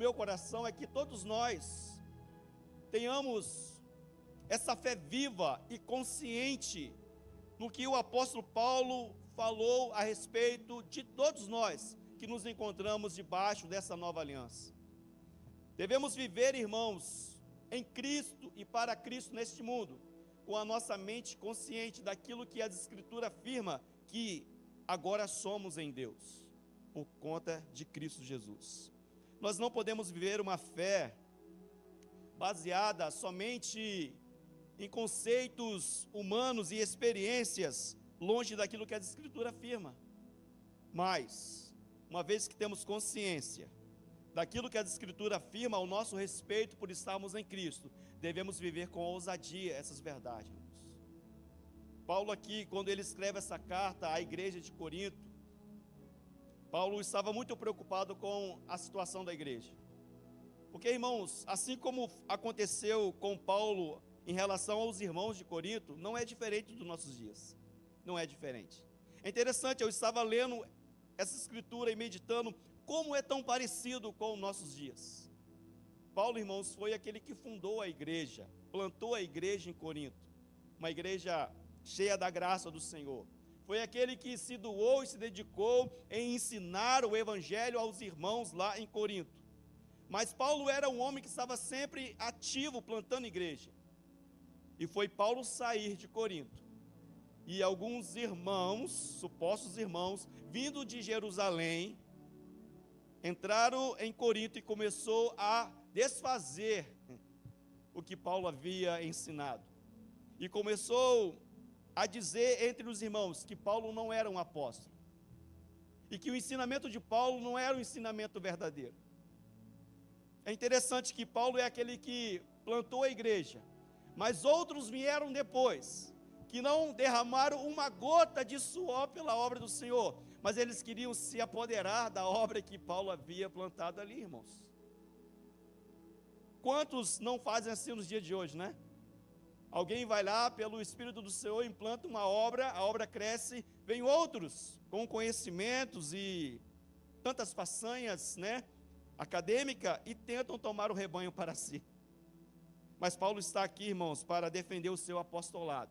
meu coração é que todos nós tenhamos essa fé viva e consciente no que o apóstolo Paulo falou a respeito de todos nós que nos encontramos debaixo dessa nova aliança. Devemos viver, irmãos, em Cristo e para Cristo neste mundo, com a nossa mente consciente daquilo que a Escritura afirma, que agora somos em Deus, por conta de Cristo Jesus. Nós não podemos viver uma fé baseada somente em conceitos humanos e experiências longe daquilo que a Escritura afirma. Mas, uma vez que temos consciência daquilo que a Escritura afirma ao nosso respeito por estarmos em Cristo, devemos viver com ousadia essas verdades. Paulo aqui, quando ele escreve essa carta à igreja de Corinto, Paulo estava muito preocupado com a situação da igreja. Porque, irmãos, assim como aconteceu com Paulo em relação aos irmãos de Corinto, não é diferente dos nossos dias. Não é diferente. É interessante, eu estava lendo essa escritura e meditando como é tão parecido com os nossos dias. Paulo, irmãos, foi aquele que fundou a igreja, plantou a igreja em Corinto, uma igreja cheia da graça do Senhor. Foi aquele que se doou e se dedicou em ensinar o evangelho aos irmãos lá em Corinto. Mas Paulo era um homem que estava sempre ativo, plantando igreja. E foi Paulo sair de Corinto. E alguns irmãos, supostos irmãos, vindo de Jerusalém, entraram em Corinto e começou a desfazer o que Paulo havia ensinado. E começou a dizer entre os irmãos que Paulo não era um apóstolo. E que o ensinamento de Paulo não era um ensinamento verdadeiro. É interessante que Paulo é aquele que plantou a igreja, mas outros vieram depois, que não derramaram uma gota de suor pela obra do Senhor, mas eles queriam se apoderar da obra que Paulo havia plantado ali, irmãos. Quantos não fazem assim nos dias de hoje, né? Alguém vai lá, pelo Espírito do Senhor, implanta uma obra, a obra cresce, vem outros com conhecimentos e tantas façanhas, né, acadêmica, e tentam tomar o rebanho para si. Mas Paulo está aqui, irmãos, para defender o seu apostolado.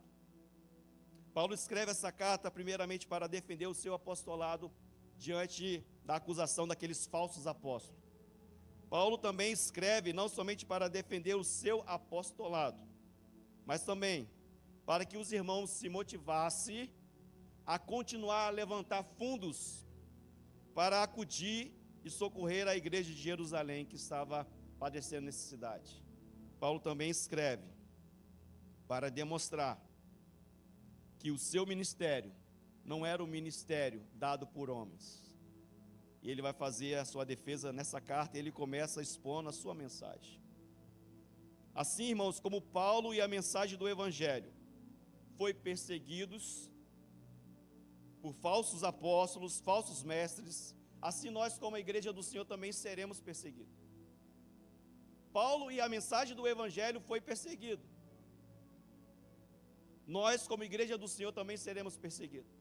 Paulo escreve essa carta primeiramente para defender o seu apostolado diante da acusação daqueles falsos apóstolos. Paulo também escreve não somente para defender o seu apostolado, mas também para que os irmãos se motivassem a continuar a levantar fundos para acudir e socorrer a igreja de Jerusalém que estava padecendo necessidade. Paulo também escreve para demonstrar que o seu ministério não era um ministério dado por homens. E ele vai fazer a sua defesa nessa carta, e ele começa expondo a sua mensagem. Assim, irmãos, como Paulo e a mensagem do Evangelho foi perseguidos por falsos apóstolos, falsos mestres, assim nós, como a igreja do Senhor, também seremos perseguidos. Paulo e a mensagem do Evangelho foi perseguido. Nós, como igreja do Senhor, também seremos perseguidos.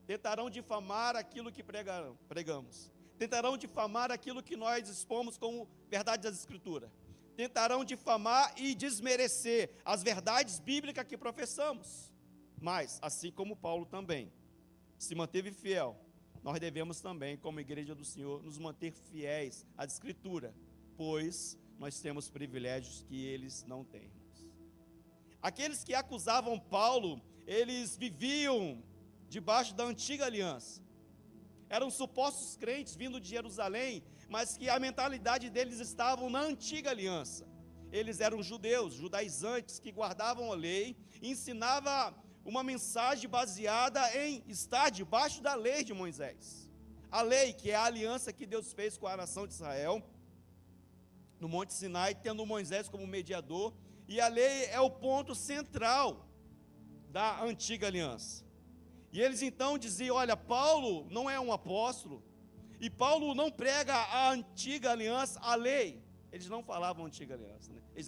Tentarão difamar aquilo que pregamos. Tentarão difamar aquilo que nós expomos como verdade das Escrituras. Tentarão difamar e desmerecer as verdades bíblicas que professamos. Mas, assim como Paulo também se manteve fiel, nós devemos também, como igreja do Senhor, nos manter fiéis à Escritura, pois nós temos privilégios que eles não têm. Aqueles que acusavam Paulo, eles viviam debaixo da antiga aliança. Eram supostos crentes vindo de Jerusalém, mas que a mentalidade deles estava na antiga aliança. Eles eram judeus, judaizantes, que guardavam a lei, e ensinavam uma mensagem baseada em estar debaixo da lei de Moisés. A lei, que é a aliança que Deus fez com a nação de Israel, no Monte Sinai, tendo Moisés como mediador, e a lei é o ponto central da antiga aliança. E eles então diziam, olha, Paulo não é um apóstolo, e Paulo não prega a antiga aliança, a lei. Eles não falavam antiga aliança, né? Eles não